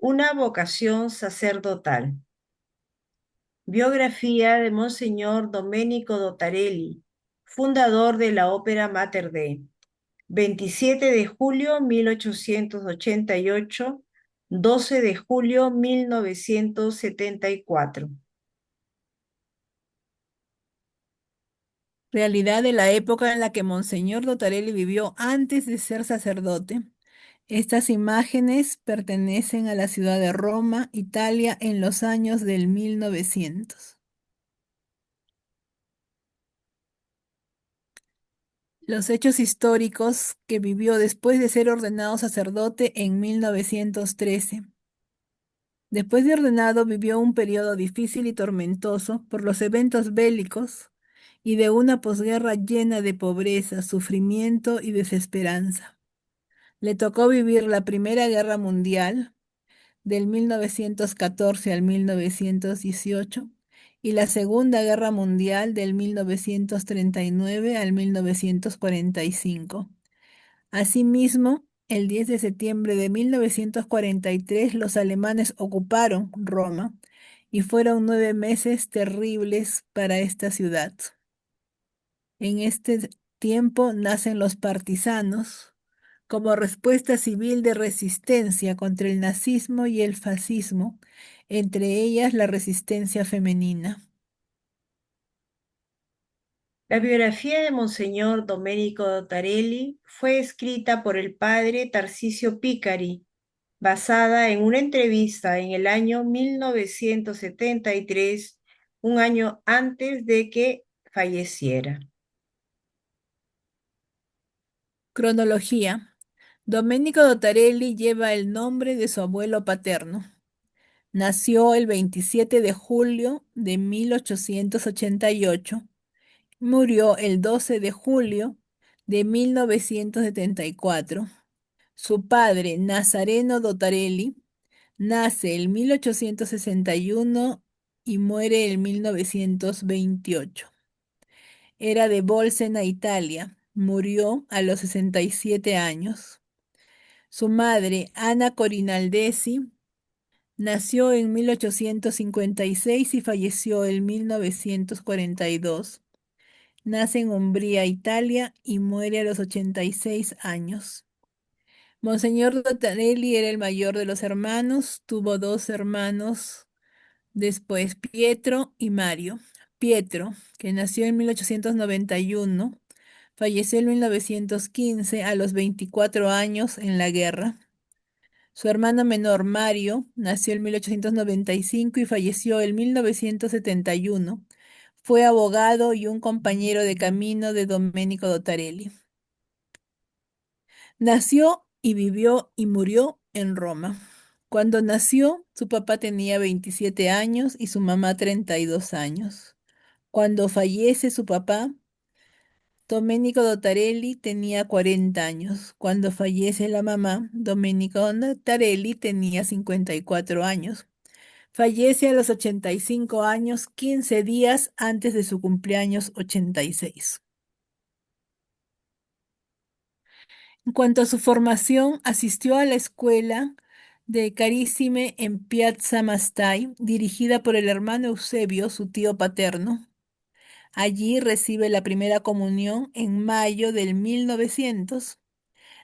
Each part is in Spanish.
Una vocación sacerdotal. Biografía de Monseñor Domenico Dotarelli, fundador de la Ópera Mater Dei. 27 de julio 1888, 12 de julio 1974. Realidad de la época en la que Monseñor Dotarelli vivió antes de ser sacerdote. Estas imágenes pertenecen a la ciudad de Roma, Italia, en los años del 1900. Los hechos históricos que vivió después de ser ordenado sacerdote en 1913. Después de ordenado vivió un periodo difícil y tormentoso por los eventos bélicos y de una posguerra llena de pobreza, sufrimiento y desesperanza. Le tocó vivir la Primera Guerra Mundial del 1914 al 1918 y la Segunda Guerra Mundial del 1939 al 1945. Asimismo, el 10 de septiembre de 1943 los alemanes ocuparon Roma y fueron 9 meses terribles para esta ciudad. En este tiempo nacen los partisanos como respuesta civil de resistencia contra el nazismo y el fascismo, entre ellas la resistencia femenina. La biografía de Monseñor Domenico Dotarelli fue escrita por el padre Tarcisio Picari, basada en una entrevista en el año 1973, un año antes de que falleciera. Cronología. Domenico Dotarelli lleva el nombre de su abuelo paterno. Nació el 27 de julio de 1888. Murió el 12 de julio de 1974. Su padre, Nazareno Dotarelli, nace en 1861 y muere en 1928. Era de Bolsena, Italia. Murió a los 67 años. Su madre, Ana Corinaldesi, nació en 1856 y falleció en 1942. Nace en Umbría, Italia, y muere a los 86 años. Monseñor Dotarelli era el mayor de los hermanos, tuvo dos hermanos después, Pietro y Mario. Pietro, que nació en 1891, falleció en 1915 a los 24 años en la guerra. Su hermano menor, Mario, nació en 1895 y falleció en 1971. Fue abogado y un compañero de camino de Domenico Dotarelli. Nació y vivió y murió en Roma. Cuando nació, su papá tenía 27 años y su mamá 32 años. Cuando fallece su papá, Domenico Dotarelli tenía 40 años. Cuando fallece la mamá, Domenico Dotarelli tenía 54 años. Fallece a los 85 años, 15 días antes de su cumpleaños 86. En cuanto a su formación, asistió a la escuela de Carissime en Piazza Mastai, dirigida por el hermano Eusebio, su tío paterno. Allí recibe la primera comunión en mayo del 1900.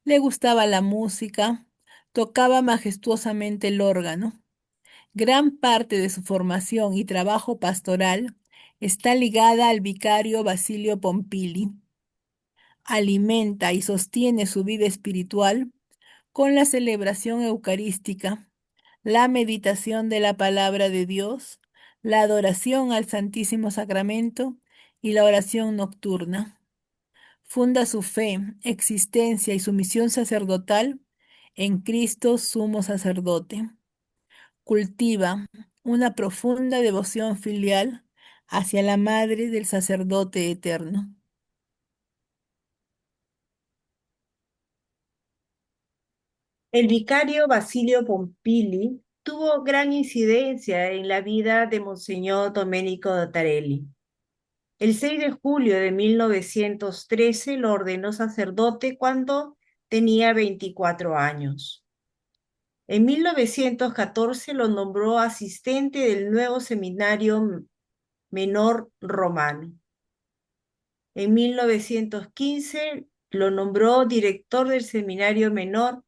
Le gustaba la música, tocaba majestuosamente el órgano. Gran parte de su formación y trabajo pastoral está ligada al vicario Basilio Pompili. Alimenta y sostiene su vida espiritual con la celebración eucarística, la meditación de la palabra de Dios, la adoración al Santísimo Sacramento y la oración nocturna. Funda su fe, existencia y su misión sacerdotal en Cristo sumo sacerdote. Cultiva una profunda devoción filial hacia la Madre del Sacerdote Eterno. El vicario Basilio Pompili tuvo gran incidencia en la vida de Monseñor Domenico Dotarelli. El 6 de julio de 1913 lo ordenó sacerdote cuando tenía 24 años. En 1914 lo nombró asistente del nuevo seminario menor romano. En 1915 lo nombró director del seminario menor.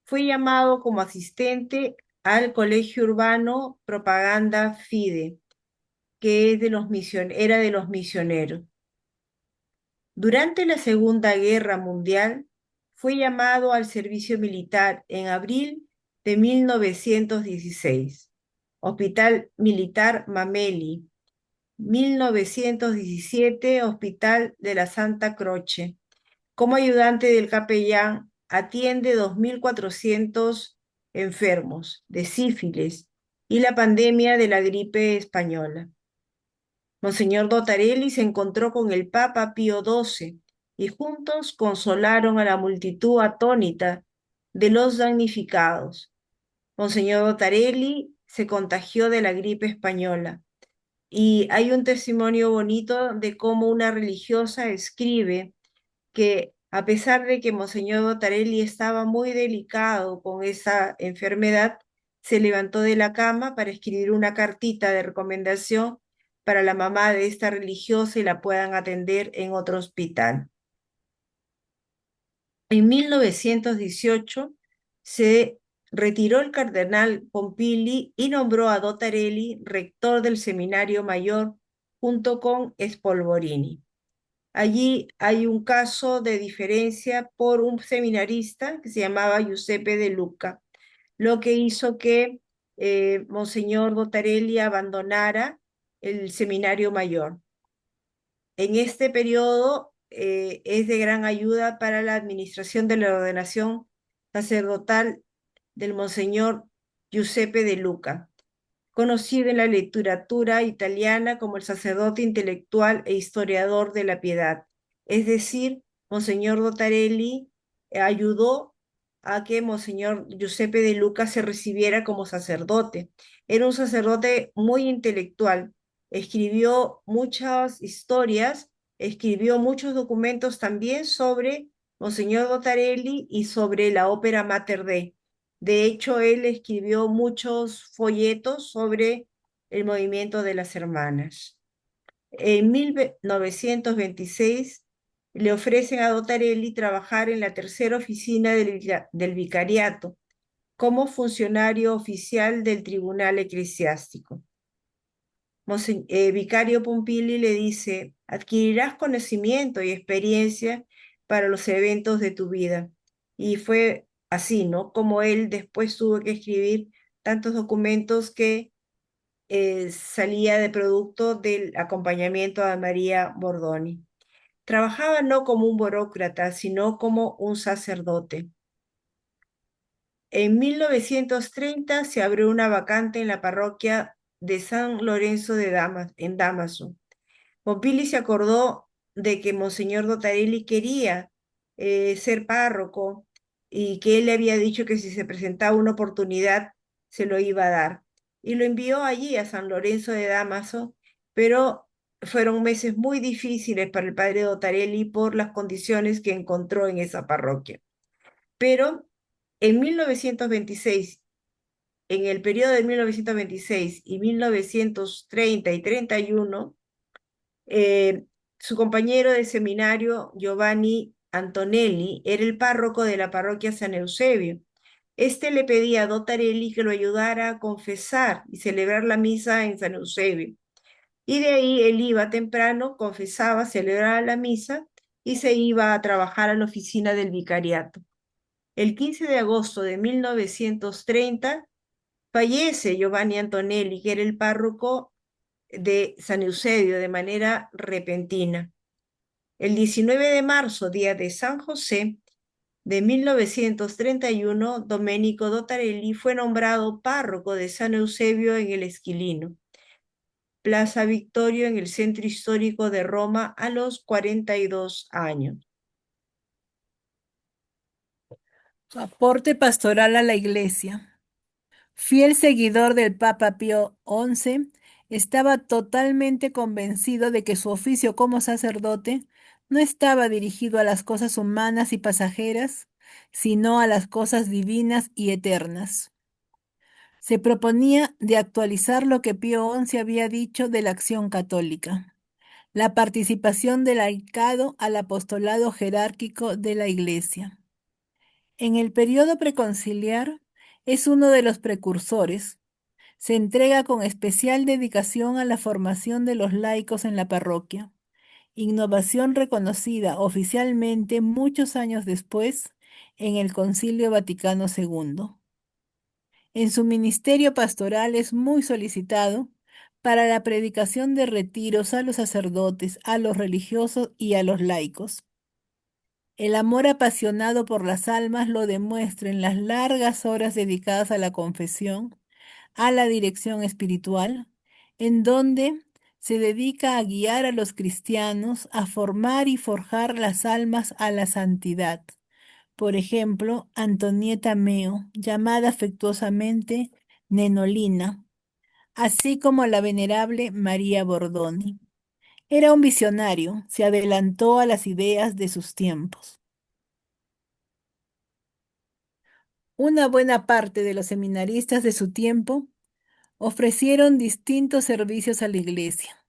Fue llamado como asistente al Colegio Urbano Propaganda Fide, que es era de los misioneros. Durante la Segunda Guerra Mundial, fue llamado al servicio militar en abril de 1916. Hospital Militar Mameli, 1917, Hospital de la Santa Croce. Como ayudante del capellán, atiende 2.400 enfermos de sífilis y la pandemia de la gripe española. Monseñor Dotarelli se encontró con el Papa Pío XII y juntos consolaron a la multitud atónita de los damnificados. Monseñor Dotarelli se contagió de la gripe española y hay un testimonio bonito de cómo una religiosa escribe que a pesar de que Monseñor Dotarelli estaba muy delicado con esa enfermedad, se levantó de la cama para escribir una cartita de recomendación para la mamá de esta religiosa y la puedan atender en otro hospital. En 1918 se retiró el cardenal Pompili y nombró a Dotarelli rector del Seminario Mayor junto con Spolvorini. Allí hay un caso de diferencia por un seminarista que se llamaba Giuseppe De Luca, lo que hizo que Monseñor Dotarelli abandonara el seminario mayor. En este periodo es de gran ayuda para la administración de la ordenación sacerdotal del Monseñor Giuseppe De Luca, conocido en la literatura italiana como el sacerdote intelectual e historiador de la piedad. Es decir, Monseñor Dotarelli ayudó a que Monseñor Giuseppe de Luca se recibiera como sacerdote. Era un sacerdote muy intelectual, escribió muchas historias, escribió muchos documentos también sobre Monseñor Dotarelli y sobre la ópera Mater Dei. De hecho, él escribió muchos folletos sobre el movimiento de las hermanas. En 1926 le ofrecen a Dotarelli trabajar en la tercera oficina del vicariato como funcionario oficial del tribunal eclesiástico. Vicario Pompili le dice, adquirirás conocimiento y experiencia para los eventos de tu vida. Y fue así, ¿no? Como él después tuvo que escribir tantos documentos que salía de producto del acompañamiento a María Bordoni. Trabajaba no como un burócrata, sino como un sacerdote. En 1930 se abrió una vacante en la parroquia de San Lorenzo en Damaso. Pompili se acordó de que Monseñor Dotarelli quería ser párroco y que él le había dicho que si se presentaba una oportunidad se lo iba a dar. Y lo envió allí a San Lorenzo de Damaso, pero fueron meses muy difíciles para el padre Dotarelli por las condiciones que encontró en esa parroquia. Pero en 1926, en el periodo de 1926 y 1930 y 31, eh, su compañero de seminario, Giovanni Antonelli, era el párroco de la parroquia San Eusebio. Este le pedía a Dotarelli que lo ayudara a confesar y celebrar la misa en San Eusebio. Y de ahí él iba temprano, confesaba, celebraba la misa y se iba a trabajar a la oficina del vicariato. El 15 de agosto de 1930 fallece Giovanni Antonelli, que era el párroco de San Eusebio, de manera repentina. El 19 de marzo, día de San José de 1931, Domenico Dotarelli fue nombrado párroco de San Eusebio en el Esquilino, Plaza Victorio en el centro histórico de Roma a los 42 años. Aporte pastoral a la Iglesia. Fiel seguidor del Papa Pío XI, estaba totalmente convencido de que su oficio como sacerdote no estaba dirigido a las cosas humanas y pasajeras, sino a las cosas divinas y eternas. Se proponía de actualizar lo que Pío XI había dicho de la acción católica, la participación del laicado al apostolado jerárquico de la Iglesia. En el periodo preconciliar es uno de los precursores. Se entrega con especial dedicación a la formación de los laicos en la parroquia, innovación reconocida oficialmente muchos años después en el Concilio Vaticano II. En su ministerio pastoral es muy solicitado para la predicación de retiros a los sacerdotes, a los religiosos y a los laicos. El amor apasionado por las almas lo demuestra en las largas horas dedicadas a la confesión, a la dirección espiritual, en donde se dedica a guiar a los cristianos a formar y forjar las almas a la santidad. Por ejemplo, Antonieta Meo, llamada afectuosamente Nenolina, así como la venerable María Bordoni. Era un visionario, se adelantó a las ideas de sus tiempos. Una buena parte de los seminaristas de su tiempo ofrecieron distintos servicios a la Iglesia.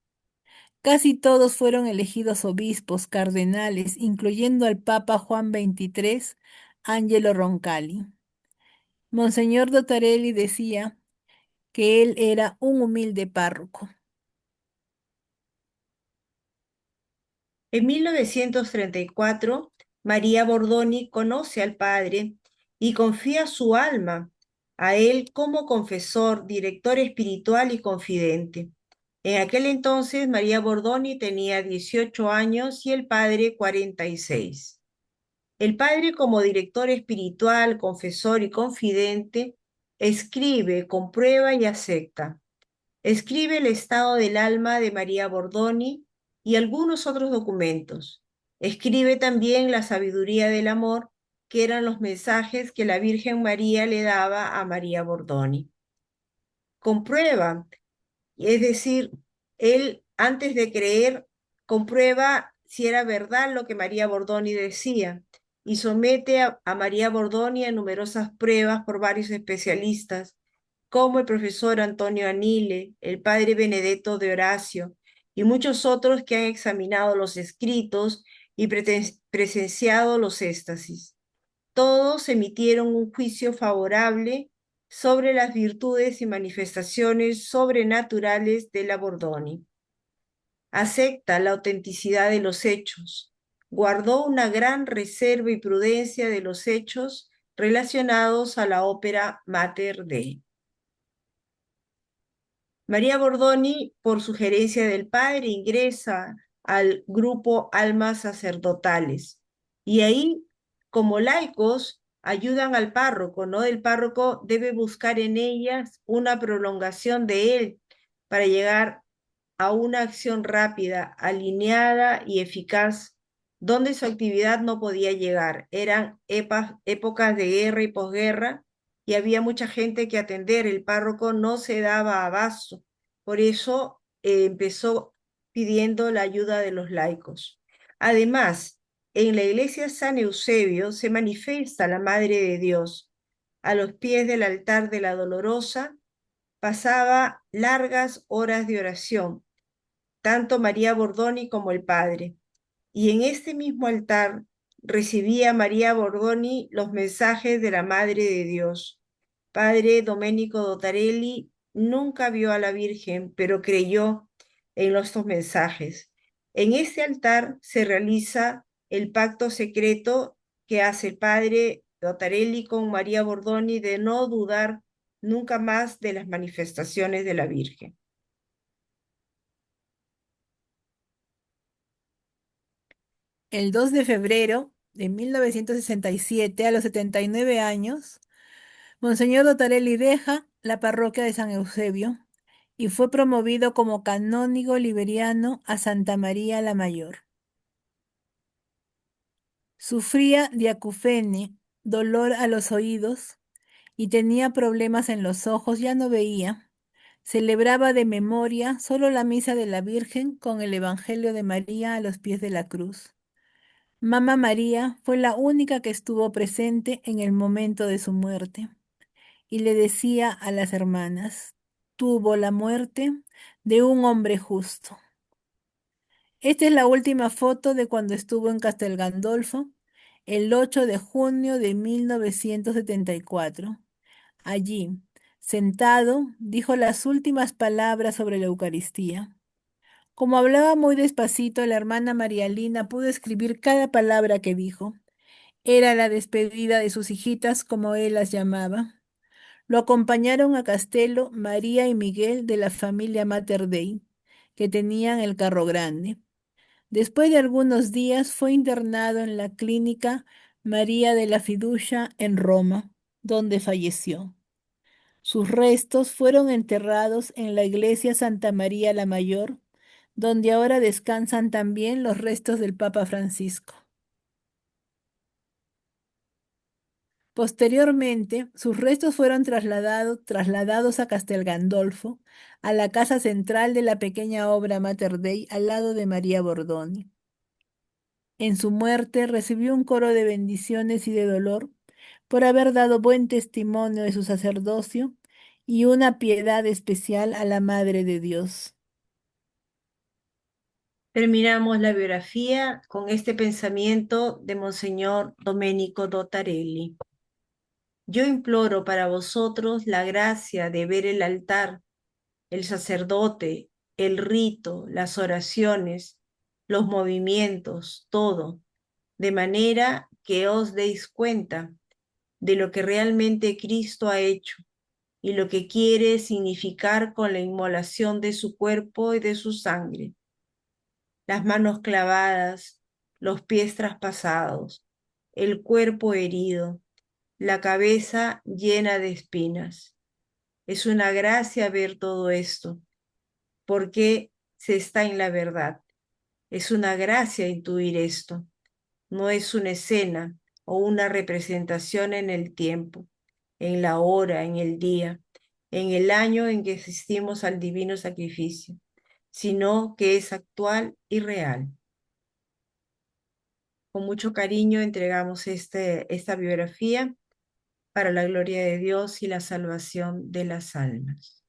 Casi todos fueron elegidos obispos, cardenales, incluyendo al Papa Juan XXIII, Angelo Roncalli. Monseñor Dotarelli decía que él era un humilde párroco. En 1934, María Bordoni conoce al padre y confía su alma a él como confesor, director espiritual y confidente. En aquel entonces, María Bordoni tenía 18 años y el padre 46. El padre, como director espiritual, confesor y confidente, escribe, comprueba y acepta. Escribe el estado del alma de María Bordoni y algunos otros documentos. Escribe también la sabiduría del amor, que eran los mensajes que la Virgen María le daba a María Bordoni. Comprueba, es decir, él antes de creer, comprueba si era verdad lo que María Bordoni decía y somete a María Bordoni a numerosas pruebas por varios especialistas como el profesor Antonio Anile, el padre Benedetto de Horacio y muchos otros que han examinado los escritos y presenciado los éxtasis. Todos emitieron un juicio favorable sobre las virtudes y manifestaciones sobrenaturales de la Bordoni. Acepta la autenticidad de los hechos. Guardó una gran reserva y prudencia de los hechos relacionados a la ópera Mater Dei. María Bordoni, por sugerencia del padre, ingresa al grupo Almas Sacerdotales y ahí, como laicos, ayudan al párroco, ¿no? El párroco debe buscar en ellas una prolongación de él para llegar a una acción rápida, alineada y eficaz, donde su actividad no podía llegar. Eran épocas de guerra y posguerra y había mucha gente que atender. El párroco no se daba abasto. Por eso empezó pidiendo la ayuda de los laicos. Además, en la iglesia San Eusebio se manifiesta la Madre de Dios. A los pies del altar de la Dolorosa pasaba largas horas de oración tanto María Bordoni como el padre. Y en este mismo altar recibía María Bordoni los mensajes de la Madre de Dios. Padre Domenico Dotarelli nunca vio a la Virgen, pero creyó en estos mensajes. En este altar se realiza el pacto secreto que hace el padre Dotarelli con María Bordoni de no dudar nunca más de las manifestaciones de la Virgen. El 2 de febrero de 1967, a los 79 años, Monseñor Dotarelli deja la parroquia de San Eusebio y fue promovido como canónigo liberiano a Santa María la Mayor. Sufría de acufene, dolor a los oídos y tenía problemas en los ojos, ya no veía. Celebraba de memoria solo la misa de la Virgen con el Evangelio de María a los pies de la cruz. Mamá María fue la única que estuvo presente en el momento de su muerte. y le decía a las hermanas, tuvo la muerte de un hombre justo. Esta es la última foto de cuando estuvo en Castel Gandolfo, el 8 de junio de 1974. Allí, sentado, dijo las últimas palabras sobre la Eucaristía. Como hablaba muy despacito, la hermana María Lina pudo escribir cada palabra que dijo. Era la despedida de sus hijitas, como él las llamaba. Lo acompañaron a Castelo María y Miguel de la familia Mater Dei, que tenían el carro grande. Después de algunos días fue internado en la clínica María de la Fiducia en Roma, donde falleció. Sus restos fueron enterrados en la iglesia Santa María la Mayor, donde ahora descansan también los restos del Papa Francisco. Posteriormente, sus restos fueron trasladados a Castel Gandolfo, a la casa central de la pequeña obra Mater Dei al lado de María Bordoni. En su muerte recibió un coro de bendiciones y de dolor por haber dado buen testimonio de su sacerdocio y una piedad especial a la Madre de Dios. Terminamos la biografía con este pensamiento de Monseñor Domenico Dotarelli. Yo imploro para vosotros la gracia de ver el altar, el sacerdote, el rito, las oraciones, los movimientos, todo, de manera que os deis cuenta de lo que realmente Cristo ha hecho y lo que quiere significar con la inmolación de su cuerpo y de su sangre. Las manos clavadas, los pies traspasados, el cuerpo herido, la cabeza llena de espinas. Es una gracia ver todo esto, porque se está en la verdad. Es una gracia intuir esto. No es una escena o una representación en el tiempo, en la hora, en el día, en el año en que asistimos al divino sacrificio, sino que es actual y real. Con mucho cariño entregamos esta biografía para la gloria de Dios y la salvación de las almas.